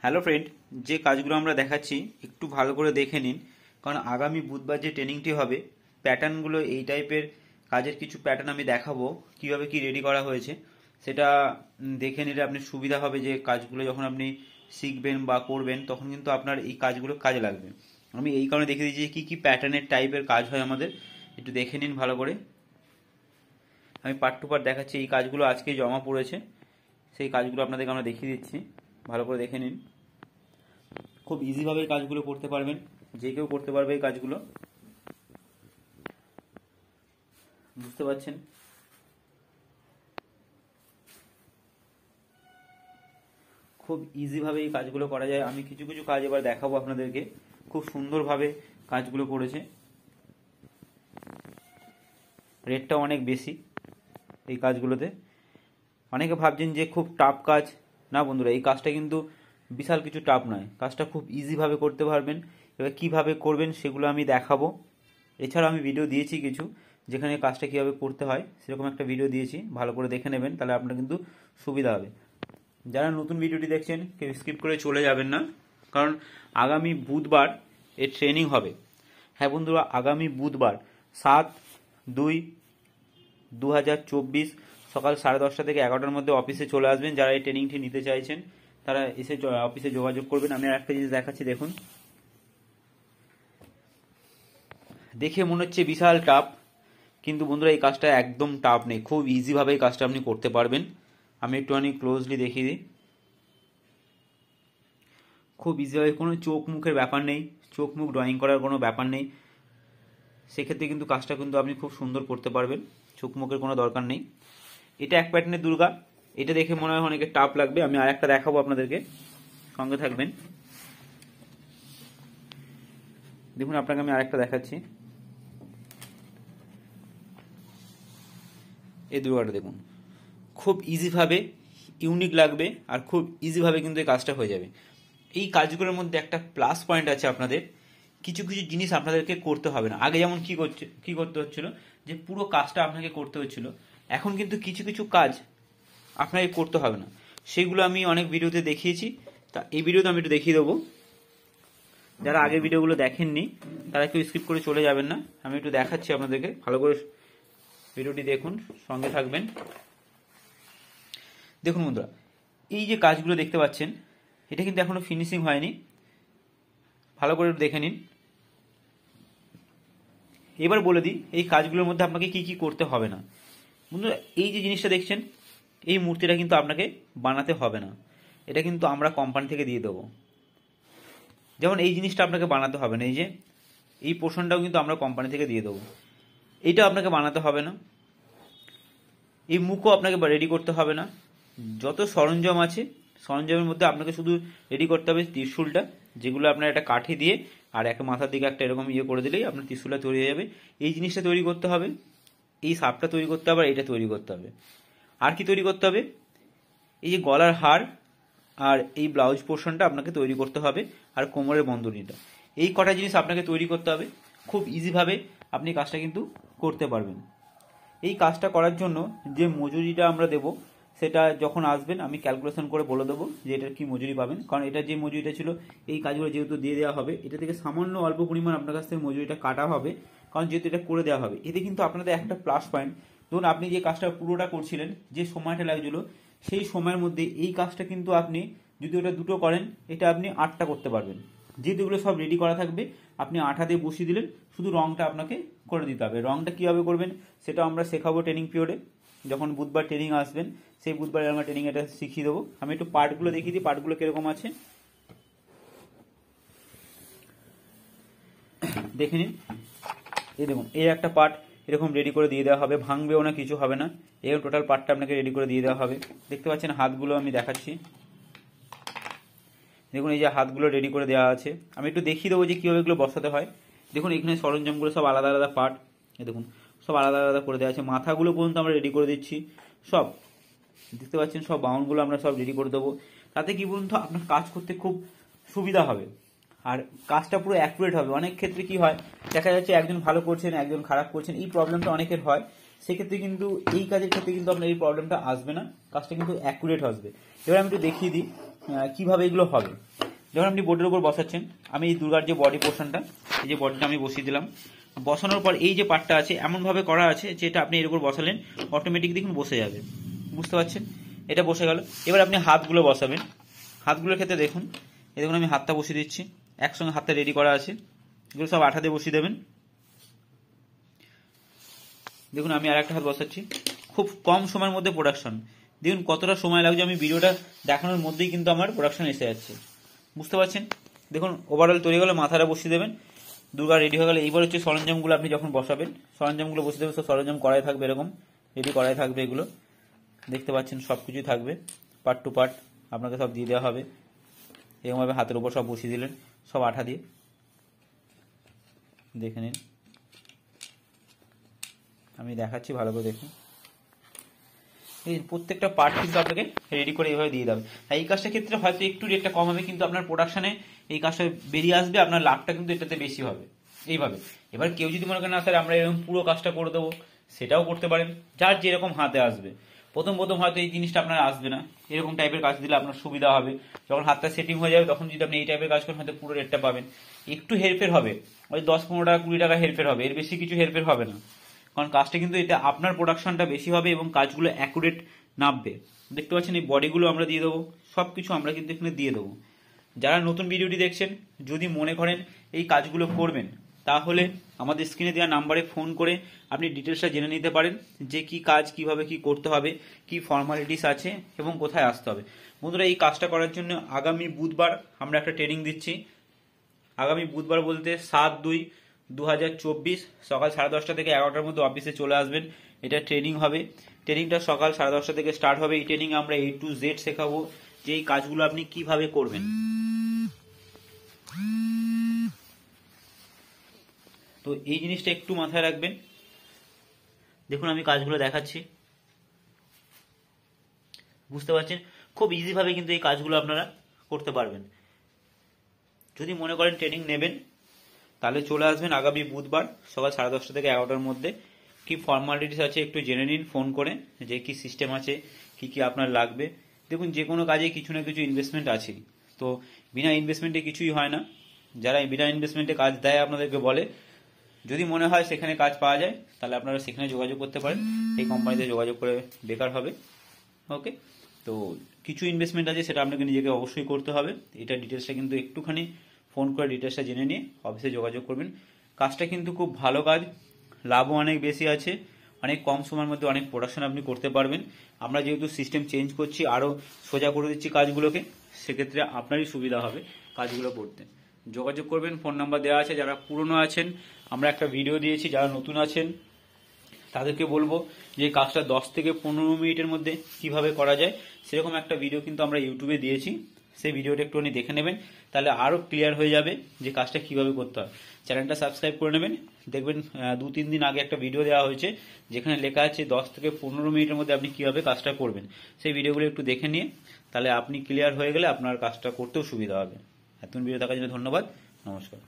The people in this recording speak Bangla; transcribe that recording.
হ্যালো ফ্রেন্ড, যে কাজগুলো আমরা দেখাচ্ছি একটু ভালো করে দেখে নিন, কারণ আগামী বুধবার যে ট্রেনিংটি হবে প্যাটার্নগুলো এই টাইপের কাজের কিছু প্যাটার্ন আমি দেখাবো কিভাবে কি রেডি করা হয়েছে। সেটা দেখে নিলে আপনি সুবিধা হবে যে কাজগুলো যখন আপনি শিখবেন বা করবেন তখন কিন্তু আপনার এই কাজগুলো কাজে লাগবে। আমি এই কারণে দেখে দিচ্ছি কি কি প্যাটার্নের টাইপের কাজ হয় আমাদের, একটু দেখে নিন ভালো করে। আমি পার্ট টু পার্ট দেখাচ্ছি। এই কাজগুলো আজকে জমা পড়েছে, সেই কাজগুলো আপনাদেরকে আমরা দেখিয়ে দিচ্ছি, ভালো করে দেখে নিন। খুব ইজিভাবে এই কাজগুলো করতে পারবেন, যে কেউ করতে পারবে এই কাজগুলো, বুঝতে পারছেন? খুব ইজিভাবে এই কাজগুলো করা যায়। আমি কিছু কিছু কাজ এবার দেখাবো আপনাদেরকে, খুব সুন্দরভাবে কাজগুলো করেছে। রেটটা অনেক বেশি এই কাজগুলোতে। অনেকে ভাবছেন যে খুব টাফ কাজ, না বন্ধুরা, এই কাজটা কিন্তু বিশাল কিছু টাফ নয়, কাজটা খুব ইজিভাবে করতে পারবেন। এবার কিভাবে করবেন সেগুলো আমি দেখাবো। এছাড়া আমি ভিডিও দিয়েছি কিছু, যেখানে কাজটা কীভাবে করতে হয় সেরকম একটা ভিডিও দিয়েছি, ভালো করে দেখে নেবেন, তাহলে আপনার কিন্তু সুবিধা হবে। যারা নতুন ভিডিওটি দেখছেন কেউ স্কিপ করে চলে যাবেন না, কারণ আগামী বুধবার এর ট্রেনিং হবে। হ্যাঁ বন্ধুরা, আগামী বুধবার 7/2/2024 সকাল 10:30 থেকে 11টার মধ্যে অফিসে চলে আসবেন। যারা এই ট্রেনিংটি নিতে চাইছেন তারা এসে অফিসে যোগাযোগ করবেন। আমি আর একটা জিনিস দেখাচ্ছি, দেখুন। দেখে মনে হচ্ছে বিশাল টাফ, কিন্তু বন্ধুরা এই কাজটা একদম টাফ নেই, খুব ইজিভাবে এই কাজটা আপনি করতে পারবেন। আমি একটুখানি ক্লোজলি দেখিয়ে দিই। খুব ইজিভাবে, কোনো চোখ মুখের ব্যাপার নেই, চোখ মুখ ড্রয়িং করার কোনো ব্যাপার নেই। সেক্ষেত্রে কিন্তু কাজটা কিন্তু আপনি খুব সুন্দর করতে পারবেন, চোখ মুখের কোনো দরকার নেই। এটা এক প্যাটার্নের দুর্গা, এটা দেখে মনে হয় অনেকে টাফ লাগবে। আমি আর একটা দেখাবো আপনাদেরকে, সঙ্গে থাকবেন। দেখুন, আপনাকে আমি আরেকটা দেখাচ্ছি। এই দুর্গাটা দেখুন, খুব ইজিভাবে, ইউনিক লাগবে, আর খুব ইজিভাবে কিন্তু এই কাজটা হয়ে যাবে। এই কাজগুলোর মধ্যে একটা প্লাস পয়েন্ট আছে, আপনাদের কিছু কিছু জিনিস আপনাদেরকে করতে হবে না। আগে যেমন কি করতে হচ্ছিল, যে পুরো কাজটা আপনাকে করতে হচ্ছিল, এখন কিন্তু কিছু কিছু কাজ আপনাকে করতে হবে না। সেগুলো আমি অনেক ভিডিওতে দেখিয়েছি, তা এই ভিডিওতে আমি একটু দেখিয়ে দেবো। যারা আগের ভিডিওগুলো দেখেননি তারা কেউ স্কিপ করে চলে যাবেন না, আমি একটু দেখাচ্ছি আপনাদেরকে, ভালো করে ভিডিওটি দেখুন, সঙ্গে থাকবেন। দেখুন বন্ধুরা, এই যে কাজগুলো দেখতে পাচ্ছেন এটা কিন্তু এখনো ফিনিশিং হয়নি, ভালো করে দেখে নিন। এবার বলে দিই এই কাজগুলোর মধ্যে আপনাকে কি কি করতে হবে না। বন্ধুরা, এই যে জিনিসটা দেখছেন, এই মূর্তিটা কিন্তু আপনাকে বানাতে হবে না, এটা কিন্তু আমরা কোম্পানি থেকে দিয়ে দেবো। যেমন এই জিনিসটা আপনাকে বানাতে হবে না, এই যে এই পোর্শনটাও কিন্তু আমরা কোম্পানি থেকে দিয়ে দেবো, এইটা আপনাকে বানাতে হবে না। এই মুখও আপনাকে রেডি করতে হবে না। যত সরঞ্জাম আছে সরঞ্জামের মধ্যে আপনাকে শুধু রেডি করতে হবে ত্রিশূলটা, যেগুলো আপনার একটা কাঠি দিয়ে আর একটা মাথার দিকে একটা এরকম ইয়ে করে দিলেই আপনার ত্রিশূলটা তৈরি হয়ে যাবে। এই জিনিসটা তৈরি করতে হবে, এই সাপটা তৈরি করতে হবে, আর এটা তৈরি করতে হবে। আর কি তৈরি করতে হবে, এই যে গলার হার আর এই ব্লাউজ পোর্শনটা আপনাকে তৈরি করতে হবে, আর কোমরের বন্ধনীটা, এই কটা জিনিস আপনাকে তৈরি করতে হবে। খুব ইজিভাবে আপনি কাজটা কিন্তু করতে পারবেন। এই কাজটা করার জন্য যে মজুরিটা আমরা দেব সেটা যখন আসবেন আমি ক্যালকুলেশন করে বলে দেবো যে এটার কি মজুরি পাবেন। কারণ এটা যে মজুরিটা ছিল এই কাজগুলো যেহেতু দিয়ে দেওয়া হবে, এটা থেকে সামান্য অল্প পরিমাণ আপনার কাছ থেকে মজুরিটা কাটা হবে, কারণ যেহেতু এটা করে দেওয়া হবে। এতে কিন্তু আপনাদের একটা প্লাস পয়েন্ট, ধরুন আপনি যে কাজটা পুরোটা করছিলেন, যে সময়টা লাগছিল সেই সময়ের মধ্যে এই কাজটা কিন্তু আপনি যদি ওটা দুটো করেন এটা আপনি 8টা করতে পারবেন। যেহেতু এগুলো সব রেডি করা থাকবে, আপনি 8 দিয়ে বসিয়ে দিলেন, শুধু রংটা আপনাকে করে দিতে হবে। রংটা কীভাবে করবেন সেটা আমরা শেখাবো ট্রেনিং পিরিয়ডে, যখন বুধবার ট্রেনিং আসবেন সেই বুধবারে আমরা ট্রেনিং এটা শিখিয়ে দেবো। আমি একটু পার্টগুলো দেখিয়ে দিই, পার্টগুলো কীরকম আছে দেখে নিন। এই দেখুন, এই একটা পার্ট এরকম রেডি করে দিয়ে দেওয়া হবে, ভাঙবেও না, কিছু হবে না, এরকম টোটাল পার্টটা আপনাকে রেডি করে দিয়ে দেওয়া হবে। দেখতে পাচ্ছেন হাতগুলো আমি দেখাচ্ছি, দেখুন এই যে হাতগুলো রেডি করে দেওয়া আছে। আমি একটু দেখিয়ে দেবো যে কীভাবে এগুলো বসাতে হয়। দেখুন এখানে সরঞ্জামগুলো সব আলাদা আলাদা পার্ট, এই দেখুন সব আলাদা আলাদা করে দেওয়া আছে। মাথাগুলো পর্যন্ত আমরা রেডি করে দিচ্ছি, সব দেখতে পাচ্ছেন, সব বাউন্ডগুলো আমরা সব রেডি করে দেবো। তাতে কি বলুন তো, আপনার কাজ করতে খুব সুবিধা হবে, আর কাজটা পুরো অ্যাকুরেট হবে। অনেক ক্ষেত্রে কি হয়, দেখা যাচ্ছে একজন ভালো করছেন একজন খারাপ করছেন, এই প্রবলেমটা অনেকের হয়। সেক্ষেত্রে কিন্তু এই কাজের ক্ষেত্রে কিন্তু আপনার এই প্রবলেমটা আসবে না, কাজটা কিন্তু অ্যাকুরেট আসবে। এবার আমি একটু দেখিয়ে দিই কিভাবে এগুলো হবে। যখন আপনি বোর্ডের উপর বসাচ্ছেন, আমি এই দুর্গার যে বডি পোর্শনটা, এই যে বডিটা আমি বসিয়ে দিলাম, বসানোর পর এই যে পার্টটা আছে এমনভাবে করা আছে যেটা আপনি এর উপর বসালেন অটোমেটিক দেখুন বসে যাবে, বুঝতে পারছেন? এটা বসে গেল। এবার আপনি হাতগুলো বসাবেন। হাতগুলোর ক্ষেত্রে দেখুন, এই দেখুন আমি হাতটা বসিয়ে দিচ্ছি, একসঙ্গে হাতটা রেডি করা আছে, এগুলো সব আঠা দিয়ে বসিয়ে দেবেন। দেখুন আমি আর একটা হাত বসাচ্ছি, খুব কম সময়ের মধ্যে প্রোডাকশন। দেখুন কতটা সময় লাগছে, আমি ভিডিওটা দেখানোর মধ্যেই কিন্তু আমার প্রোডাকশন এসে যাচ্ছে, বুঝতে পারছেন? দেখুন ওভারঅল তৈরি হলে মাথাটা বসিয়ে দেবেন, দুর্গা রেডি হয়ে গেলে এইবার হচ্ছে সরঞ্জামগুলো আপনি যখন বসাবেন, সরঞ্জামগুলো বসিয়ে দেবেন। সব সরঞ্জাম করাই থাকবে, এরকম রেডি করাই থাকবে, এগুলো দেখতে পাচ্ছেন সব কিছুই থাকবে, পার্ট টু পার্ট আপনাকে সব দিয়ে দেওয়া হবে। এরকমভাবে হাতের উপর সব বসিয়ে দিলেন, সব আঠা দিয়ে, দেখে নিন, আমি দেখাচ্ছি ভালো করে দেখুন। এই প্রত্যেকটা পার্ট কিন্তু আপনাকে রেডি করে এইভাবে দিয়ে দেবে। তাই এই কাজটার ক্ষেত্রে হয়তো একটু রেটটা কম হবে, কিন্তু আপনার প্রোডাকশনে এই কাজটা বেরিয়ে আসবে, আপনার লাভটা কিন্তু এটাতে বেশি হবে এইভাবে। এবার কেউ যদি মনে করেন না স্যার আমরা এরকম পুরো কাজটা করে দেবো, সেটাও করতে পারেন, যার যেরকম হাতে আসবে। প্রথম প্রথম হয়তো এই জিনিসটা আপনার আসবে না, এরকম টাইপের কাজ দিলে আপনার সুবিধা হবে। যখন হাতটা সেটিং হয়ে যাবে তখন যদি আপনি এই টাইপের কাজ করেন হয়তো পুরো রেটটা পাবেন। একটু হেরফের হবে, ওই 10-15 টাকা 20 টাকা হেরফের হবে, এর বেশি কিছু হেরফের হবে না, কারণ কাজটা কিন্তু এটা আপনার প্রোডাকশনটা বেশি হবে এবং কাজগুলো অ্যাকুরেট নামবে। দেখতে পাচ্ছেন এই বডিগুলো আমরা দিয়ে দেবো, সব কিছু আমরা কিন্তু এখানে দিয়ে দেবো। যারা নতুন ভিডিওটি দেখছেন, যদি মনে করেন এই কাজগুলো করবেন, তাহলে আমাদের স্ক্রিনে দেওয়া নাম্বারে ফোন করে আপনি ডিটেলসটা জেনে নিতে পারেন যে কি কাজ কিভাবে কি করতে হবে, কি ফর্মালিটিস আছে এবং কোথায় আসতে হবে। বন্ধুরা এই কাজটা করার জন্য আগামী বুধবার আমরা একটা ট্রেনিং দিচ্ছি। আগামী বুধবার বলতে 7/2/2024 সকাল 10:30 থেকে 11টার মধ্যে অফিসে চলে আসবেন। এটা ট্রেনিং হবে, ট্রেনিংটা সকাল 10:30 থেকে স্টার্ট হবে। এই ট্রেনিং আমরা A to Z শেখাবো যে এই কাজগুলো আপনি কিভাবে করবেন। তো এই জিনিসটা একটু মাথায় রাখবেন। দেখুন আমি কাজগুলো দেখাচ্ছি, বুঝতে পারছেন? খুব ইজিভাবে কিন্তু এই কাজগুলো আপনারা করতে পারবেন। যদি মনে করেন ট্রেনিং নেবেন, তাহলে চলে আসবেন আগামী বুধবার সকাল 10:30 থেকে 11টার মধ্যে। কি ফর্মালিটিস আছে একটু জেনে নিন ফোন করে, যে কি সিস্টেম আছে, কি কি আপনার লাগবে। দেখুন যে কোনো কাজে কিছু না কিছু ইনভেস্টমেন্ট আছেই, তো বিনা ইনভেস্টমেন্টে কিছুই হয় না। যারা বিনা ইনভেস্টমেন্টে কাজ দেয় আপনাদেরকে বলে, যদি মনে হয় সেখানে কাজ পাওয়া যায় তাহলে আপনারা সেখানে যোগাযোগ করতে পারেন, এই কোম্পানিতে যোগাযোগ করে বেকার হবে। ওকে, তো কিছু ইনভেস্টমেন্ট আছে সেটা আপনাকে নিজেকে অবশ্যই করতে হবে। এটা ডিটেলসটা কিন্তু একটুখানি ফোন করে ডিটেলসটা জেনে নিয়ে অফিসে যোগাযোগ করবেন। কাজটা কিন্তু খুব ভালো কাজ, লাভও অনেক বেশি আছে, অনেক কম সময়ের মধ্যে অনেক প্রোডাকশন আপনি করতে পারবেন। আমরা যেহেতু সিস্টেম চেঞ্জ করছি, আরও সোজা করে দিচ্ছি কাজগুলোকে, সেক্ষেত্রে আপনারই সুবিধা হবে কাজগুলো করতে। যোগাযোগ করবেন, ফোন নাম্বার দেওয়া আছে। যারা পুরনো আছেন আমরা একটা ভিডিও দিয়েছি, যারা নতুন আছেন তাদেরকে বলবো যে কাজটা 10 থেকে 15 মিনিটের মধ্যে কিভাবে করা যায়, সেরকম একটা ভিডিও কিন্তু আমরা ইউটিউবে দিয়েছি। সেই ভিডিওটা একটুখানি দেখে নেবেন, তাহলে আরও ক্লিয়ার হয়ে যাবে যে কাজটা কিভাবে করতে হয়। চ্যানেলটা সাবস্ক্রাইব করে নেবেন, দেখবেন 2-3 দিন আগে একটা ভিডিও দেওয়া হয়েছে যেখানে লেখা আছে 10 থেকে 15 মিনিটের মধ্যে আপনি কিভাবে কাজটা করবেন। সেই ভিডিওগুলো একটু দেখে নিয়ে তাহলে আপনি ক্লিয়ার হয়ে গেলে আপনার কাজটা করতেও সুবিধা হবে। এতক্ষণ ভিডিও দেখার জন্য ধন্যবাদ, নমস্কার।